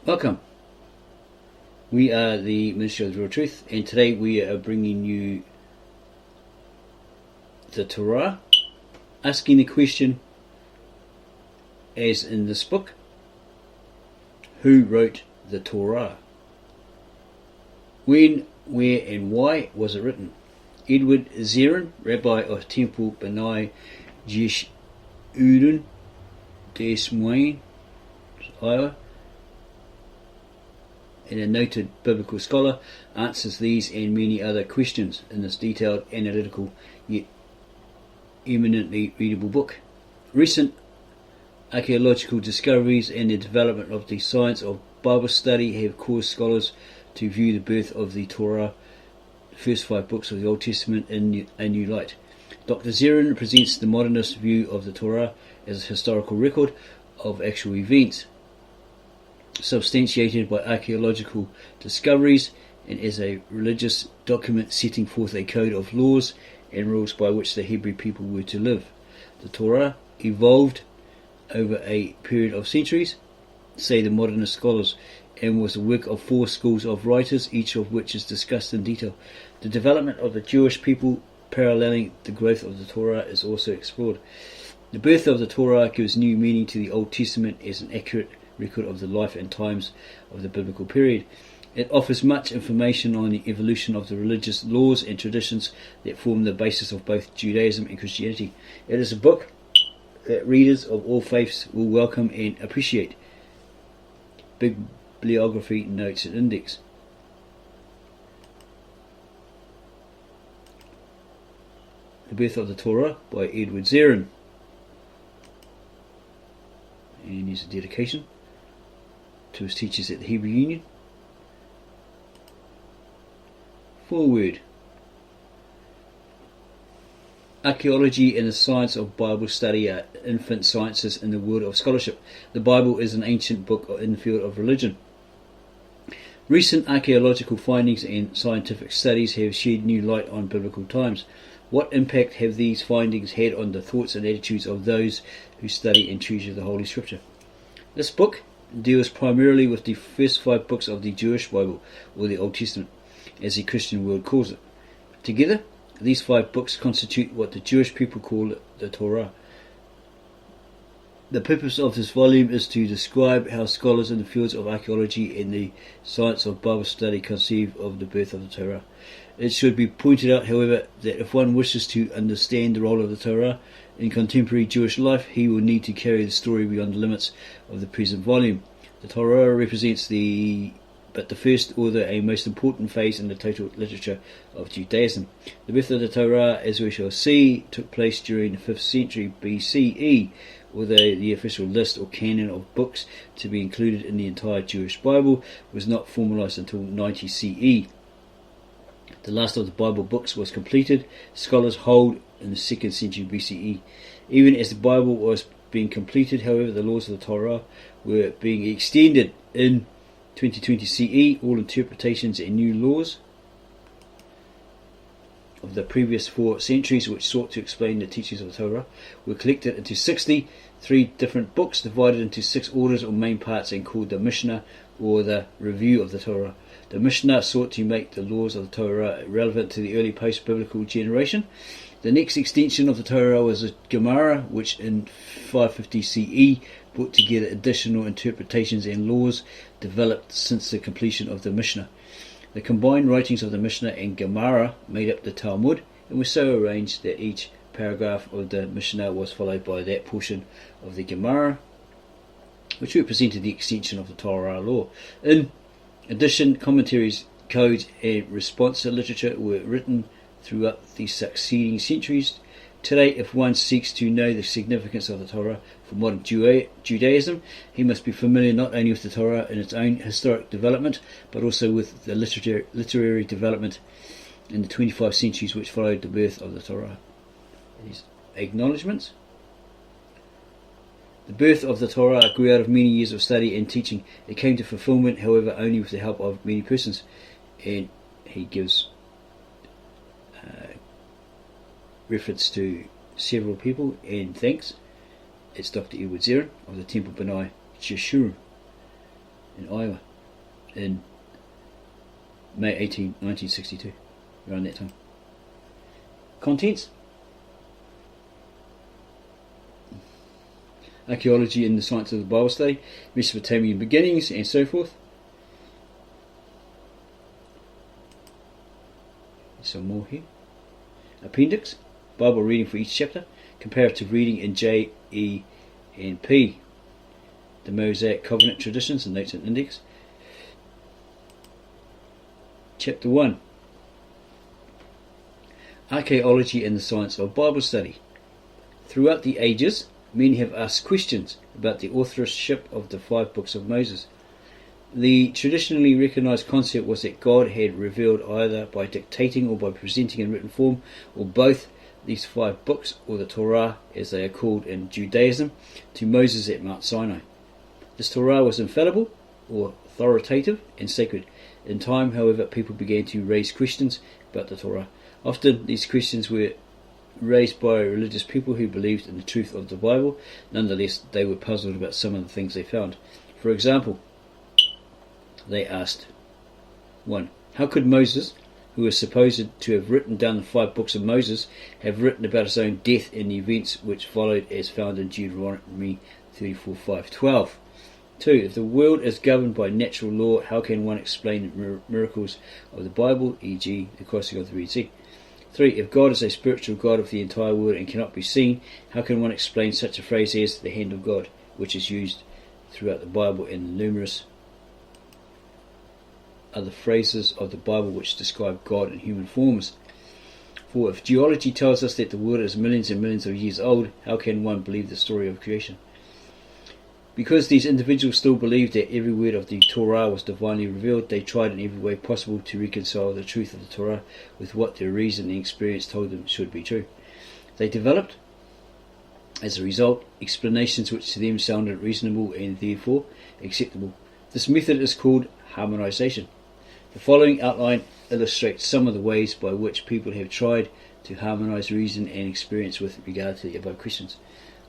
Welcome. We are the Ministry of the Real Truth, and today we are bringing you the Torah, asking the question, as in this book, who wrote the Torah? When, where and why was it written? Edward Zerin, Rabbi of Temple B'nai Yiddish-speaking, Des Moines, Iowa, and a noted biblical scholar, answers these and many other questions in this detailed, analytical, yet eminently readable book. Recent archaeological discoveries and the development of the science of Bible study have caused scholars to view the birth of the Torah, the first 5 books of the Old Testament, in a new light. Dr. Zerin presents the modernist view of the Torah as a historical record of actual events, substantiated by archaeological discoveries, and as a religious document setting forth a code of laws and rules by which the Hebrew people were to live. The Torah evolved over a period of centuries, say the modernist scholars, and was the work of 4 schools of writers, each of which is discussed in detail. The development of the Jewish people paralleling the growth of the Torah is also explored. The birth of the Torah gives new meaning to the Old Testament as an accurate record of the life and times of the biblical period. It offers much information on the evolution of the religious laws and traditions that form the basis of both Judaism and Christianity. It is a book that readers of all faiths will welcome and appreciate. Bibliography, notes and index. The Birth of the Torah by Edward Zerin. And here's a dedication to his teachers at the Hebrew Union. Foreword. Archaeology and the science of Bible study are infant sciences in the world of scholarship. The Bible is an ancient book in the field of religion. Recent archaeological findings and scientific studies have shed new light on biblical times. What impact have these findings had on the thoughts and attitudes of those who study and treasure the Holy Scripture? This book deals primarily with the first 5 books of the Jewish Bible, or the Old Testament, as the Christian world calls it. Together, these 5 books constitute what the Jewish people call the Torah. The purpose of this volume is to describe how scholars in the fields of archaeology and the science of Bible study conceive of the birth of the Torah. It should be pointed out, however, that if one wishes to understand the role of the Torah in contemporary Jewish life, he will need to carry the story beyond the limits of the present volume. The Torah represents the first, although a most important phase in the total literature of Judaism. The birth of the Torah, as we shall see, took place during the 5th century BCE, although the official list or canon of books to be included in the entire Jewish Bible was not formalized until 90 CE. The last of the Bible books was completed, scholars hold, in the 2nd century BCE. Even as the Bible was being completed, however, the laws of the Torah were being extended. In 2020 CE, all interpretations and new laws of the previous 4 centuries, which sought to explain the teachings of the Torah, were collected into 63 different books, divided into 6 orders or main parts, and called the Mishnah, or the Review of the Torah. The Mishnah sought to make the laws of the Torah relevant to the early post-biblical generation. The next extension of the Torah was the Gemara, which in 550 CE put together additional interpretations and laws developed since the completion of the Mishnah. The combined writings of the Mishnah and Gemara made up the Talmud, and were so arranged that each paragraph of the Mishnah was followed by that portion of the Gemara, which represented the extension of the Torah law. In addition, commentaries, codes and response literature were written throughout the succeeding centuries. Today, if one seeks to know the significance of the Torah for modern Judaism, he must be familiar not only with the Torah in its own historic development, but also with the literary development in the 25 centuries which followed the birth of the Torah. These acknowledgements. The birth of the Torah grew out of many years of study and teaching. It came to fulfillment, however, only with the help of many persons. And he gives reference to several people and thanks. It's Dr. Edward Zerin of the Temple B'nai Yiddish-speaking. in Iowa in May 1962, around that time. Contents: archaeology and the science of the Bible study, Mesopotamian beginnings, and so forth. Some more here. Appendix: Bible reading for each chapter, comparative reading in J, E, and P. The Mosaic Covenant traditions and notes and index. Chapter 1: Archaeology and the science of Bible study. Throughout the ages, many have asked questions about the authorship of the 5 books of Moses. The traditionally recognized concept was that God had revealed either by dictating or by presenting in written form, or both, these 5 books, or the Torah as they are called in Judaism, to Moses at Mount Sinai. This Torah was infallible, or authoritative, and sacred. In time, however, people began to raise questions about the Torah. Often these questions were raised by religious people who believed in the truth of the Bible. Nonetheless, they were puzzled about some of the things they found. For example, they asked, 1. How could Moses, who was supposed to have written down the 5 books of Moses, have written about his own death and the events which followed as found in Deuteronomy 34:5-12? 2. If the world is governed by natural law, how can one explain the miracles of the Bible, e.g. the crossing of the Red Sea? 3. If God is a spiritual God of the entire world and cannot be seen, how can one explain such a phrase as the hand of God, which is used throughout the Bible and the numerous other phrases of the Bible which describe God in human forms? 4. If geology tells us that the world is millions and millions of years old, how can one believe the story of creation? Because these individuals still believed that every word of the Torah was divinely revealed, they tried in every way possible to reconcile the truth of the Torah with what their reason and experience told them should be true. They developed, as a result, explanations which to them sounded reasonable and therefore acceptable. This method is called harmonization. The following outline illustrates some of the ways by which people have tried to harmonize reason and experience with regard to the above questions.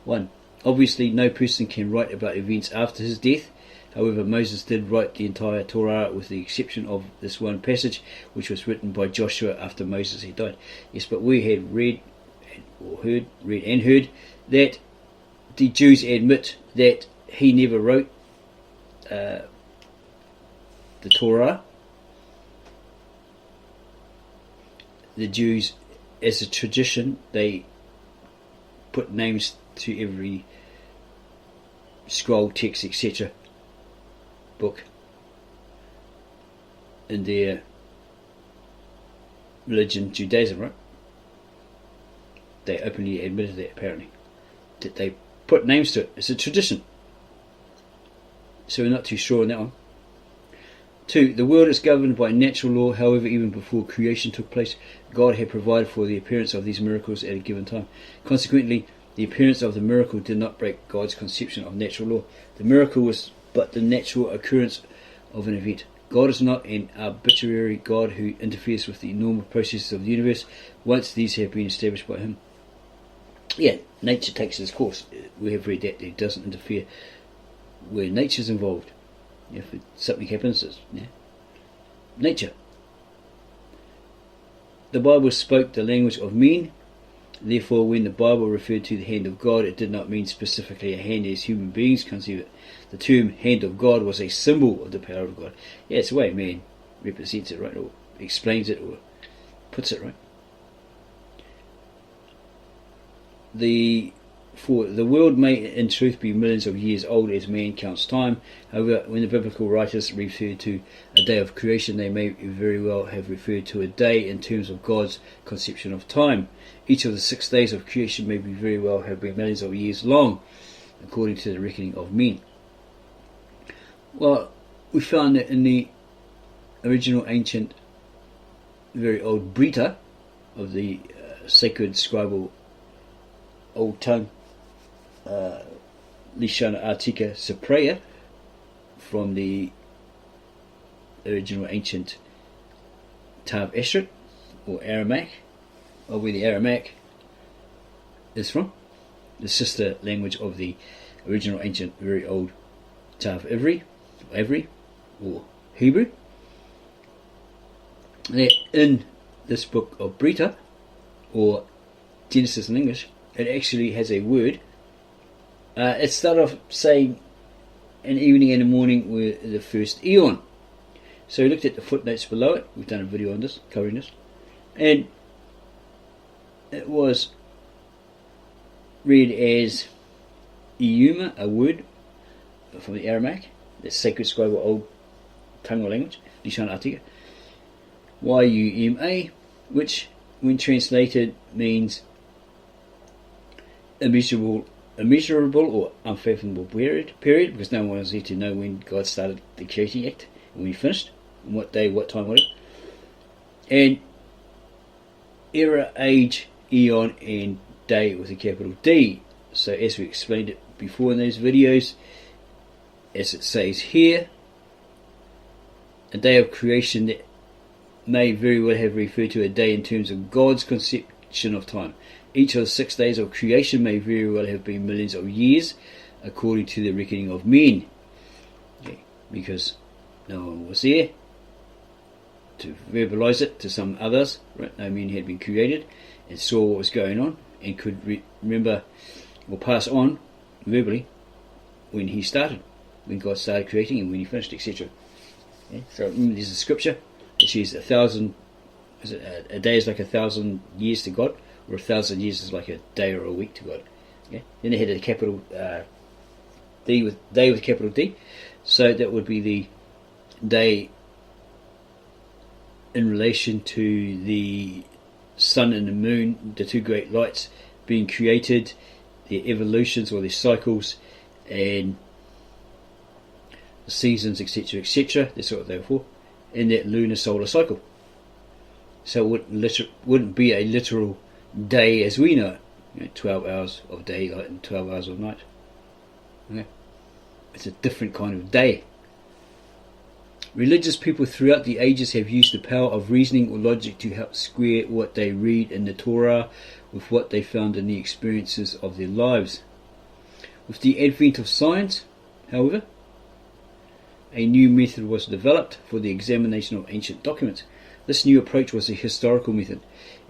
1. Obviously, no person can write about events after his death. However, Moses did write the entire Torah with the exception of this one passage, which was written by Joshua after Moses had died. Yes, but we had read and heard that the Jews admit that he never wrote the Torah. The Jews, as a tradition, they put names to every scroll, text, etc. book in their religion, Judaism, right? They openly admitted that, apparently, that they put names to it. It's a tradition, so we're not too sure on that one. 2. The world is governed by natural law. However, even before creation took place, God had provided for the appearance of these miracles at a given time. Consequently, the appearance of the miracle did not break God's conception of natural law. The miracle was but the natural occurrence of an event. God is not an arbitrary God who interferes with the normal processes of the universe once these have been established by him. Yeah, nature takes its course. We have read that it doesn't interfere where nature's involved. If something happens, it's nature. The Bible spoke the language of men. Therefore, when the Bible referred to the hand of God, it did not mean specifically a hand as human beings conceive it. The term hand of God was a symbol of the power of God. Yeah, it's the way man represents it, right? Or explains it, or puts it, right? The world may in truth be millions of years old as man counts time. However, when the biblical writers refer to a day of creation, they may very well have referred to a day in terms of God's conception of time. Each of the 6 days of creation may very well have been millions of years long, according to the reckoning of men. Well, we found that in the original ancient, very old Brita of the sacred scribal old tongue, Lishana Artika Sapreya, from the original ancient Tav Esrit, or Aramaic, or where the Aramaic is from, the sister language of the original ancient very old Tav Ivri, or Hebrew. That in this book of Brita, or Genesis in English, it actually has a word. It started off saying an evening and a morning were the first eon. So we looked at the footnotes below it. We've done a video on this, covering this. And it was read as Iyuma, a word from the Aramaic, the sacred scribe or old tongue or language, Lishan Atika. Yuma, which when translated means immeasurable or unfathomable period, because no one was here to know when God started the creating act, and when he finished, and what day, what time, whatever. And era, age, eon, and day with a capital D. So as we explained it before in those videos, as it says here, a day of creation that may very well have referred to a day in terms of God's conception of time. Each of the 6 days of creation may very well have been millions of years, according to the reckoning of men. Okay, because no one was there to verbalize it to some others. Right? No men had been created and saw what was going on and could remember or pass on verbally when he started, when God started creating and when he finished, etc. Okay, so remember, there's a scripture that says a day is like 1,000 years to God, or 1,000 years is like a day or a week to God. Okay? Then they had a capital day with capital D, so that would be the day in relation to the sun and the moon, the two great lights being created, their evolutions or their cycles, and the seasons, etc., etc. That's what they were for, in that lunar solar cycle. So it wouldn't be a literal day as we know it, 12 hours of daylight and 12 hours of night. Okay? It's a different kind of day. Religious people throughout the ages have used the power of reasoning or logic to help square what they read in the Torah with what they found in the experiences of their lives. With the advent of science, however, a new method was developed for the examination of ancient documents. This new approach was a historical method,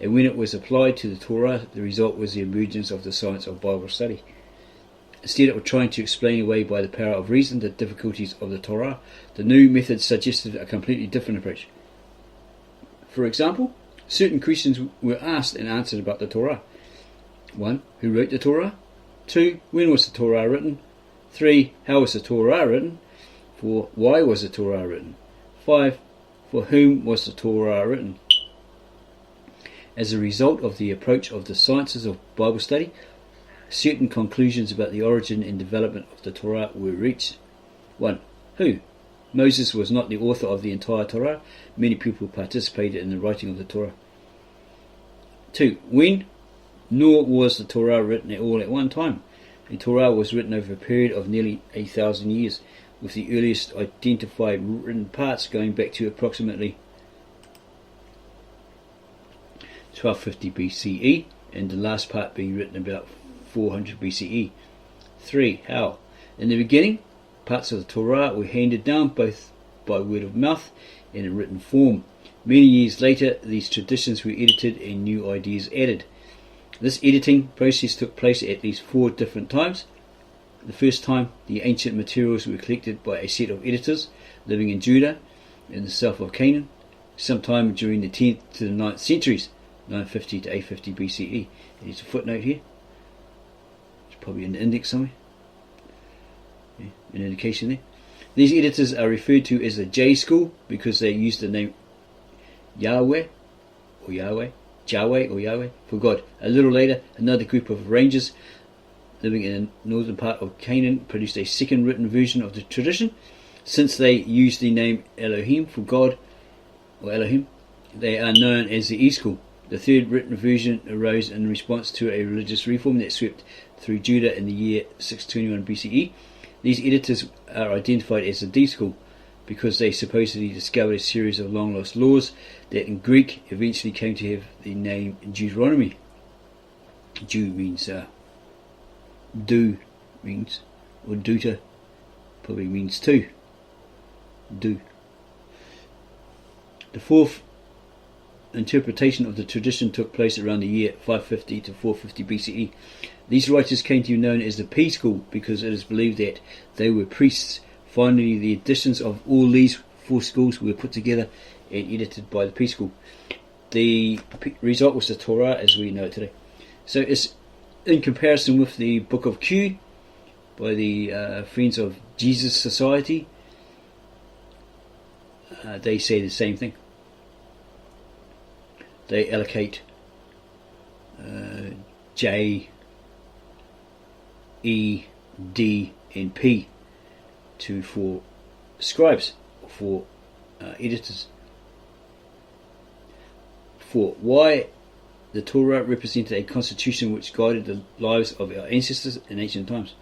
and when it was applied to the Torah, the result was the emergence of the science of Bible study. Instead of trying to explain away by the power of reason the difficulties of the Torah, the new method suggested a completely different approach. For example, certain questions were asked and answered about the Torah. 1. Who wrote the Torah? 2. When was the Torah written? 3. How was the Torah written? 4. Why was the Torah written? 5. For whom was the Torah written? As a result of the approach of the sciences of Bible study, certain conclusions about the origin and development of the Torah were reached. 1. Who? Moses was not the author of the entire Torah. Many people participated in the writing of the Torah. 2. When? Nor was the Torah written at all at one time. The Torah was written over a period of nearly 1,000 years, with the earliest identified written parts going back to approximately 1250 BCE, and the last part being written about 400 BCE. 3. How? In the beginning, parts of the Torah were handed down both by word of mouth and in written form. Many years later, these traditions were edited and new ideas added. This editing process took place at least 4 different times. The first time, the ancient materials were collected by a set of editors living in Judah, in the south of Canaan, sometime during the 10th to the 9th centuries, 950 to 850 BCE. There's a footnote here. It's probably in the index somewhere. Yeah, an indication there. These editors are referred to as the J School because they used the name Yahweh or Yahweh for God. A little later, another group of rangers living in the northern part of Canaan produced a second written version of the tradition. Since they used the name Elohim for God, or Elohim, they are known as the E School. The third written version arose in response to a religious reform that swept through Judah in the year 621 BCE. These editors are identified as the D School because they supposedly discovered a series of long lost laws that in Greek eventually came to have the name Deuteronomy. Jew means do means, or deuter probably means two. do. The fourth interpretation of the tradition took place around the year 550 to 450 BCE. These writers came to be known as the P School because it is believed that they were priests. Finally, the editions of all these four schools were put together and edited by the P School. The result was the Torah as we know it today. So it's in comparison with the Book of Q by the Friends of Jesus Society. They say the same thing. They allocate J, E, D and P for scribes, for editors. For why the Torah represented a constitution which guided the lives of our ancestors in ancient times.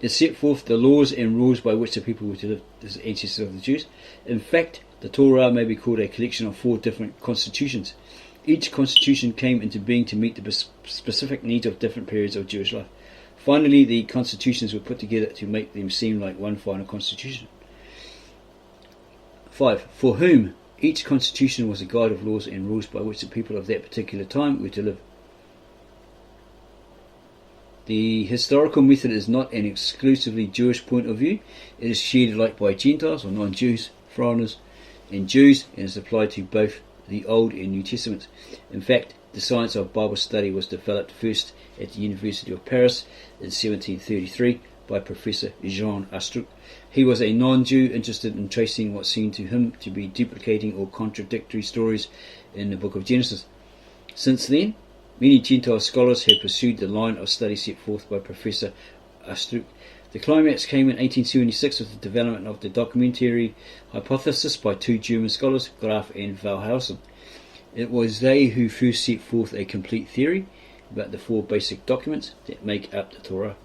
It set forth the laws and rules by which the people were to live as ancestors of the Jews. In fact, the Torah may be called a collection of four different constitutions. Each constitution came into being to meet the specific needs of different periods of Jewish life. Finally, the constitutions were put together to make them seem like one final constitution. 5. For whom? Each constitution was a guide of laws and rules by which the people of that particular time were to live. The historical method is not an exclusively Jewish point of view. It is shared alike by Gentiles or non-Jews, foreigners and Jews, and is applied to both the Old and New Testaments. In fact, the science of Bible study was developed first at the University of Paris in 1733 by Professor Jean Astruc. He was a non-Jew interested in tracing what seemed to him to be duplicating or contradictory stories in the book of Genesis. Since then, many Gentile scholars have pursued the line of study set forth by Professor Astruc. The climax came in 1876 with the development of the documentary hypothesis by two German scholars, Graf and Wellhausen. It was they who first set forth a complete theory about the four basic documents that make up the Torah.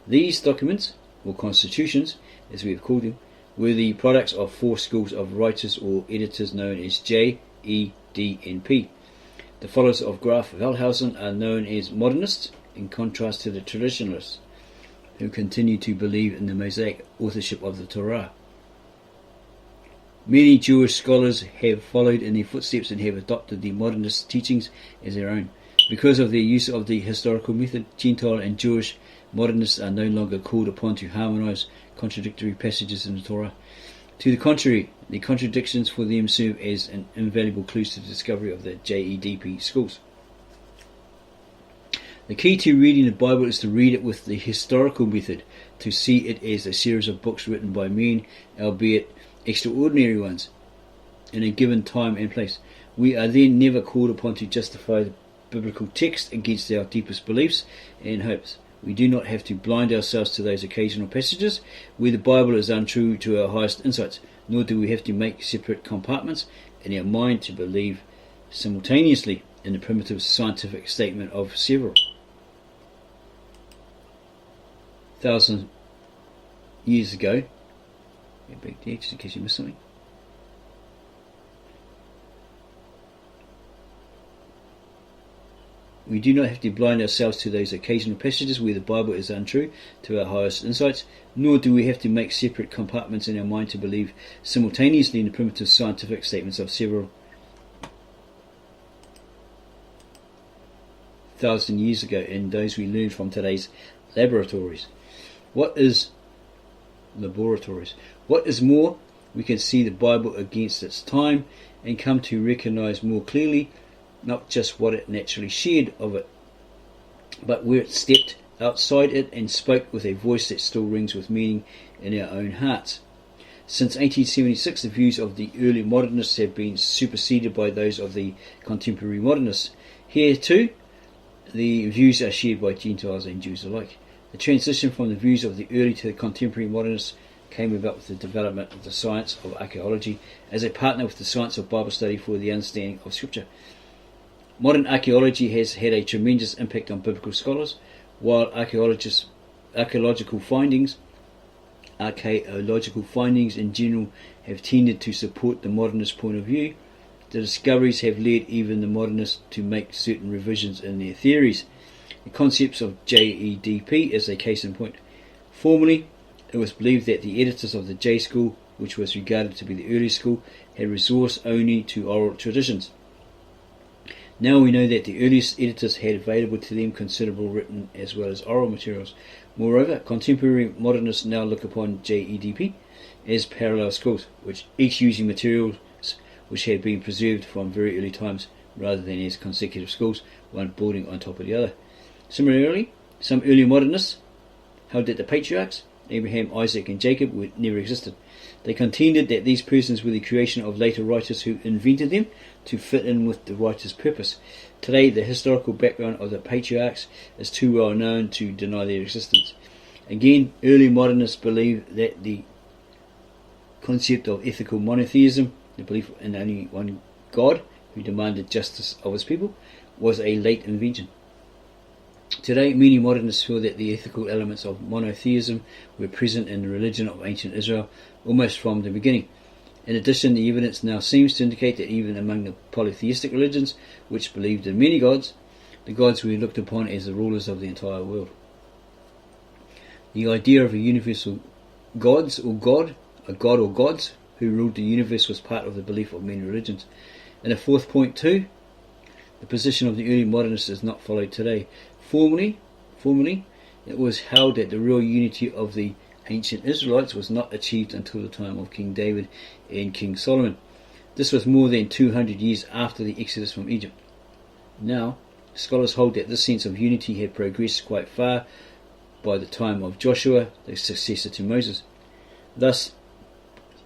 These documents, or constitutions, as we have called them, were the products of four schools of writers or editors known as J, E, D and P. The followers of Graf Wellhausen are known as modernists, in contrast to the traditionalists, who continue to believe in the Mosaic authorship of the Torah. Many Jewish scholars have followed in their footsteps and have adopted the modernist teachings as their own. Because of their use of the historical method, Gentile and Jewish modernists are no longer called upon to harmonize contradictory passages in the Torah. To the contrary, the contradictions for them serve as an invaluable clues to the discovery of the JEDP schools. The key to reading the Bible is to read it with the historical method, to see it as a series of books written by men, albeit extraordinary ones, in a given time and place. We are then never called upon to justify the biblical text against our deepest beliefs and hopes. We do not have to blind ourselves to those occasional passages where the Bible is untrue to our highest insights, nor do we have to make separate compartments in our mind to believe simultaneously in the primitive scientific statement of several. 1,000 years ago, back there just in case you missed something. We do not have to blind ourselves to those occasional passages where the Bible is untrue to our highest insights, nor do we have to make separate compartments in our mind to believe simultaneously in the primitive scientific statements of several 1,000 years ago and those we learned from today's laboratories. What is more, we can see the Bible against its time and come to recognize more clearly not just what it naturally shared of it, but where it stepped outside it and spoke with a voice that still rings with meaning in our own hearts. Since 1876, the views of the early modernists have been superseded by those of the contemporary modernists. Here too, the views are shared by Gentiles and Jews alike. The transition from the views of the early to the contemporary modernists came about with the development of the science of archaeology as a partner with the science of Bible study for the understanding of Scripture. Modern archaeology has had a tremendous impact on biblical scholars, while archaeological findings in general have tended to support the modernist point of view. The discoveries have led even the modernists to make certain revisions in their theories. The concepts of JEDP is a case in point. Formerly, it was believed that the editors of the J School which was regarded to be the earliest school, had resource only to oral traditions. Now we know that the earliest editors had available to them considerable written as well as oral materials. Moreover, contemporary modernists now look upon JEDP as parallel schools, which each using materials which had been preserved from very early times rather than as consecutive schools, one building on top of the other. Similarly, some early modernists held that the patriarchs, Abraham, Isaac and Jacob, never existed. They contended that these persons were the creation of later writers who invented them to fit in with the writer's purpose. Today, the historical background of the patriarchs is too well known to deny their existence. Again, early modernists believe that the concept of ethical monotheism, the belief in only one God who demanded justice of his people, was a late invention. Today, many modernists feel that the ethical elements of monotheism were present in the religion of ancient Israel almost from the beginning. In addition, the evidence now seems to indicate that even among the polytheistic religions, which believed in many gods, the gods were looked upon as the rulers of the entire world. The idea of a universal gods or God, a god or gods, who ruled the universe was part of the belief of many religions. And a fourth point too, the position of the early modernists is not followed today. Formerly, it was held that the real unity of the ancient Israelites was not achieved until the time of King David and King Solomon. This was more than 200 years after the exodus from Egypt. Now, scholars hold that this sense of unity had progressed quite far by the time of Joshua, the successor to Moses. Thus,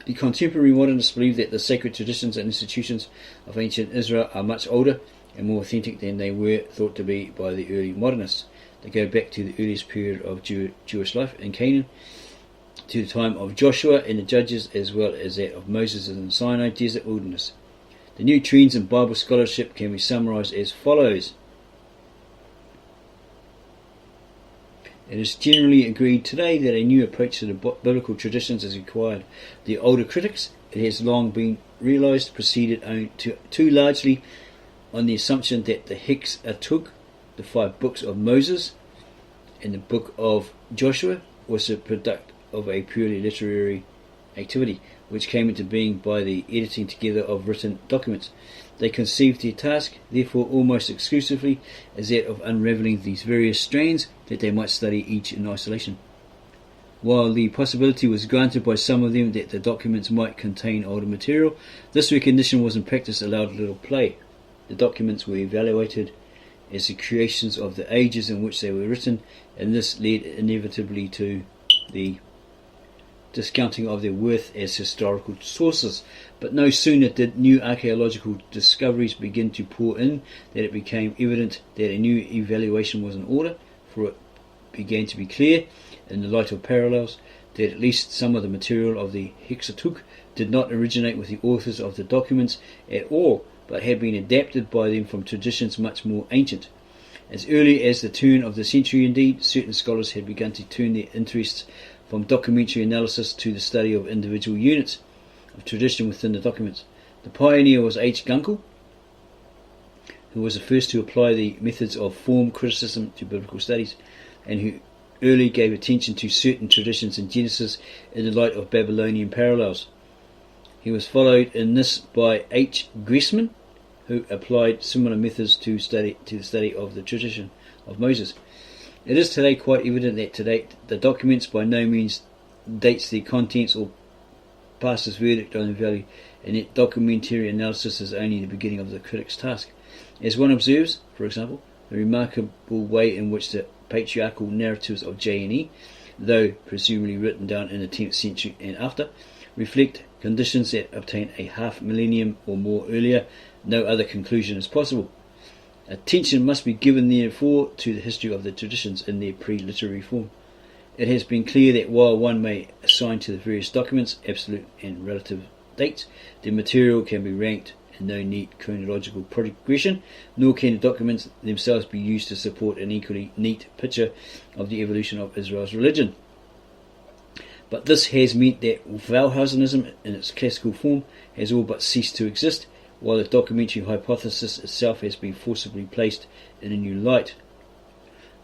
the contemporary modernists believe that the sacred traditions and institutions of ancient Israel are much older and more authentic than they were thought to be by the early modernists. They go back to the earliest period of Jewish life in Canaan, to the time of Joshua and the Judges, as well as that of Moses in the Sinai desert wilderness. The new trends in Bible scholarship can be summarized as follows. It is generally agreed today that a new approach to the biblical traditions is required. The older critics, it has long been realized, proceeded too largely on the assumption that the Pentateuch, the 5 books of Moses and the book of Joshua, was the product of a purely literary activity, which came into being by the editing together of written documents. They conceived their task, therefore, almost exclusively as that of unravelling these various strands, that they might study each in isolation. While the possibility was granted by some of them that the documents might contain older material, this recognition was in practice allowed little play. The documents were evaluated as the creations of the ages in which they were written, and this led inevitably to the discounting of their worth as historical sources. But no sooner did new archaeological discoveries begin to pour in than it became evident that a new evaluation was in order, for it began to be clear, in the light of parallels, that at least some of the material of the Pentateuch did not originate with the authors of the documents at all, but had been adapted by them from traditions much more ancient. As early as the turn of the century, indeed, certain scholars had begun to turn their interests from documentary analysis to the study of individual units of tradition within the documents. The pioneer was H. Gunkel, who was the first to apply the methods of form criticism to biblical studies, and who early gave attention to certain traditions in Genesis in the light of Babylonian parallels. He was followed in this by H. Gressman, who applied similar methods to the study of the tradition of Moses. It is today quite evident that today the documents by no means dates their contents or passes verdict on their value, and yet documentary analysis is only the beginning of the critic's task. As one observes, for example, the remarkable way in which the patriarchal narratives of J&E, though presumably written down in the 10th century and after, reflect conditions that obtain a half millennium or more earlier, no other conclusion is possible. Attention must be given therefore to the history of the traditions in their pre-literary form. It has been clear that while one may assign to the various documents absolute and relative dates, the material can be ranked in no neat chronological progression, nor can the documents themselves be used to support an equally neat picture of the evolution of Israel's religion. But this has meant that Wellhausenism in its classical form has all but ceased to exist, while the documentary hypothesis itself has been forcibly placed in a new light.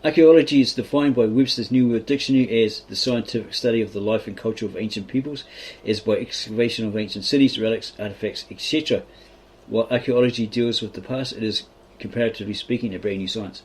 Archaeology is defined by Webster's New Word Dictionary as the scientific study of the life and culture of ancient peoples, as by excavation of ancient cities, relics, artifacts, etc. While archaeology deals with the past, it is, comparatively speaking, a brand new science.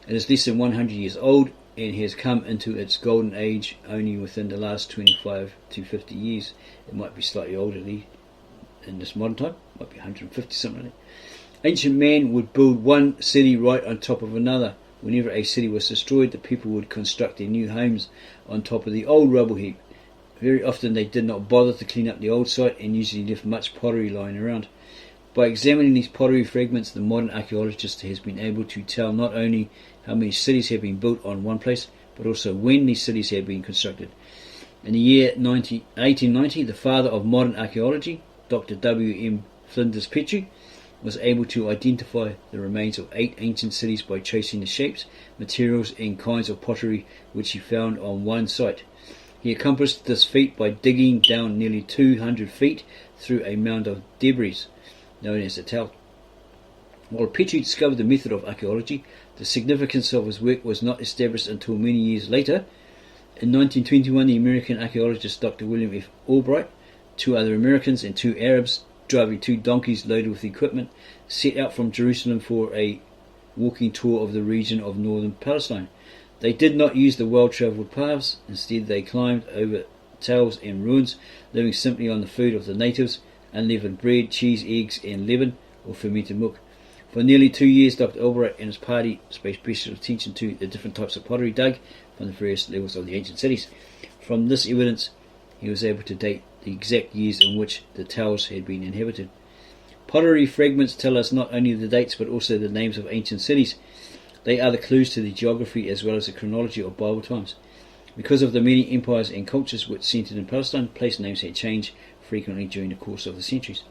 It is less than 100 years old and has come into its golden age only within the last 25 to 50 years. It might be slightly older in this modern time, it might be 150, something like that. Ancient man would build one city right on top of another. Whenever a city was destroyed, the people would construct their new homes on top of the old rubble heap. Very often they did not bother to clean up the old site and usually left much pottery lying around. By examining these pottery fragments, the modern archaeologist has been able to tell not only how many cities have been built on one place, but also when these cities have been constructed. In the year 1890, the father of modern archaeology, Dr. W. M. Flinders Petrie, was able to identify the remains of 8 ancient cities by tracing the shapes, materials and kinds of pottery which he found on one site. He accomplished this feat by digging down nearly 200 feet through a mound of debris known as the tell. While Petrie discovered the method of archaeology, the significance of his work was not established until many years later. In 1921, the American archaeologist Dr. William F. Albright, 2 other Americans and 2 Arabs driving 2 donkeys loaded with equipment, set out from Jerusalem for a walking tour of the region of northern Palestine. They did not use the well-travelled paths. Instead, they climbed over tells and ruins, living simply on the food of the natives, unleavened bread, cheese, eggs, and leaven, or fermented milk. For nearly 2 years, Dr. Albright and his party paid special attention to the different types of pottery dug from the various levels of the ancient cities. From this evidence, he was able to date the exact years in which the towers had been inhabited. Pottery fragments tell us not only the dates but also the names of ancient cities. They are the clues to the geography as well as the chronology of Bible times. Because of the many empires and cultures which centered in Palestine, place names had changed frequently during the course of the centuries.